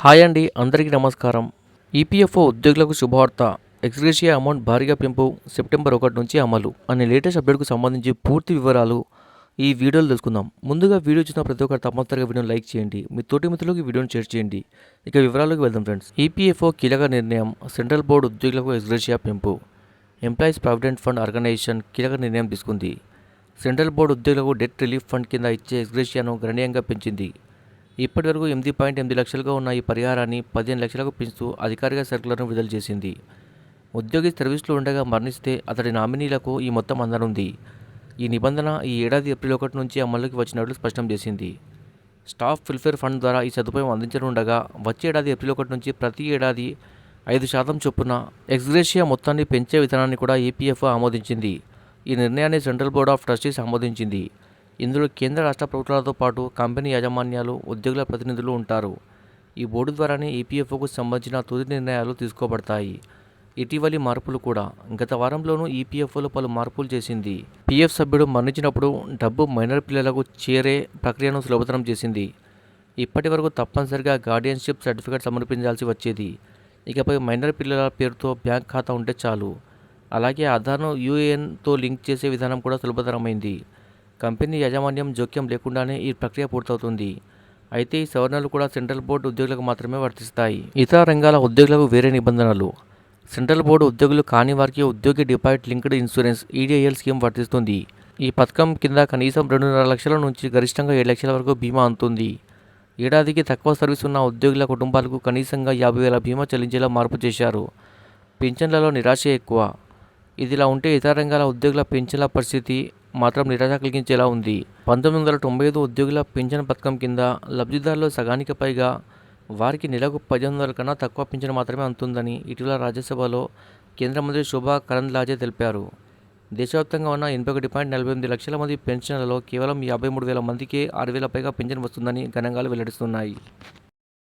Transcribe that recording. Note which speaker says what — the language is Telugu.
Speaker 1: హాయ్ అండి, అందరికీ నమస్కారం. ఈపీఎఫ్ఓ ఉద్యోగులకు శుభవార్త. ఎక్స్‌గ్రేషియా అమౌంట్ భారీగా పెంపు సెప్టెంబర్ 1 నుంచి అమలు అనే లేటెస్ట్ అప్డేట్‌కు సంబంధించి పూర్తి వివరాలు ఈ వీడియోలో తెలుసుకుందాం. ముందుగా వీడియో చూసిన ప్రతి ఒక్కరు తప్పనిసరిగా వీడియోని లైక్ చేయండి. మీ తోటి మిత్రులకు వీడియోని షేర్ చేయండి. ఇక వివరాల్లోకి వెళ్దాం ఫ్రెండ్స్. ఈపీఎఫ్ఓ కీలక నిర్ణయం. సెంట్రల్ బోర్డు ఉద్యోగులకు ఎక్స్‌గ్రేషియా పెంపు. ఎంప్లాయీస్ ప్రావిడెంట్ ఫండ్ ఆర్గనైజేషన్ కీలక నిర్ణయం తీసుకుంది. సెంట్రల్ బోర్డు ఉద్యోగులకు డెత్ రిలీఫ్ ఫండ్ కింద ఇచ్చే ఎక్స్‌గ్రేషియాను గణనీయంగా పెంచింది. ఇప్పటివరకు 8.8 లక్షలుగా ఉన్న ఈ పరిహారాన్ని 15 లక్షలకు పెంచుతూ అధికారిక సర్క్యులర్ను విడుదల చేసింది. ఉద్యోగి సర్వీస్లో ఉండగా మరణిస్తే అతడి నామినీలకు ఈ మొత్తం అందనుంది. ఈ నిబంధన ఈ ఏడాది ఏప్రిల్ 1 నుంచి అమలులోకి వచ్చినట్లు స్పష్టం చేసింది. స్టాఫ్ వెల్ఫేర్ ఫండ్ ద్వారా ఈ సదుపాయం అందించనుండగా వచ్చే ఏడాది ఏప్రిల్ 1 నుంచి ప్రతి ఏడాది 5% చొప్పున ఎక్స్‌గ్రేషియా మొత్తాన్ని పెంచే విధానాన్ని కూడా ఈపీఎఫ్ఓ ఆమోదించింది. ఈ నిర్ణయాన్ని సెంట్రల్ బోర్డ్ ఆఫ్ ట్రస్టీస్ ఆమోదించింది. ఇందులో కేంద్ర రాష్ట్ర ప్రభుత్వాలతో పాటు కంపెనీ యాజమాన్యాలు, ఉద్యోగుల ప్రతినిధులు ఉంటారు. ఈ బోర్డు ద్వారానే ఈపీఎఫ్ఓకు సంబంధించిన తుది నిర్ణయాలు తీసుకోబడతాయి. ఇటీవలి మార్పులు కూడా. గత వారంలోనూ ఈపీఎఫ్ఓలో పలు మార్పులు చేసింది. పీఎఫ్ సభ్యుడు మరణించినప్పుడు డబ్బు మైనర్ పిల్లలకు చేరే ప్రక్రియను సులభతరం చేసింది. ఇప్పటి వరకు తప్పనిసరిగా గార్డియన్షిప్ సర్టిఫికేట్ సమర్పించాల్సి వచ్చేది. ఇకపై మైనర్ పిల్లల పేరుతో బ్యాంక్ ఖాతా ఉంటే చాలు. అలాగే ఆధార్ను యూఏఎన్తో లింక్ చేసే విధానం కూడా సులభతరమైంది. కంపెనీ యాజమాన్యం జోక్యం లేకుండానే ఈ ప్రక్రియ పూర్తవుతుంది. అయితే ఈ సవరణలు కూడా సెంట్రల్ బోర్డు ఉద్యోగులకు మాత్రమే వర్తిస్తాయి. ఇతర రంగాల ఉద్యోగులకు వేరే నిబంధనలు. సెంట్రల్ బోర్డు ఉద్యోగులు కాని వారికి ఉద్యోగి డిపాజిట్ లింక్డ్ ఇన్సూరెన్స్ ఈడీఐఎల్ స్కీమ్ వర్తిస్తుంది. ఈ పథకం కింద కనీసం 2.5 లక్షల నుంచి గరిష్టంగా 7 లక్షల వరకు బీమా అందుతుంది. ఏడాదికి తక్కువ సర్వీస్ ఉన్న ఉద్యోగుల కుటుంబాలకు కనీసంగా 50,000 బీమా చెల్లించేలా మార్పు చేశారు. పింఛన్లలో నిరాశ ఎక్కువ. ఇదిలా ఉంటే ఇతర రంగాల ఉద్యోగుల పింఛన్ల పరిస్థితి మాత్రం నిరాశ కలిగించేలా ఉంది. 1995 ఉద్యోగుల పింఛన్ పథకం కింద లబ్ధిదారులు సగానికి పైగా వారికి నెలకు 1,500 కన్నా తక్కువ పింఛన్ మాత్రమే అందుతుందని ఇటీవల రాజ్యసభలో కేంద్ర మంత్రి శోభా కరంద్లాజే తెలిపారు. దేశవ్యాప్తంగా ఉన్న 81.48 లక్షల మంది పెన్షన్లలో కేవలం 53,000 మందికే 6,000 పైగా పింఛన్ వస్తుందని గణాంకాలు వెల్లడిస్తున్నాయి.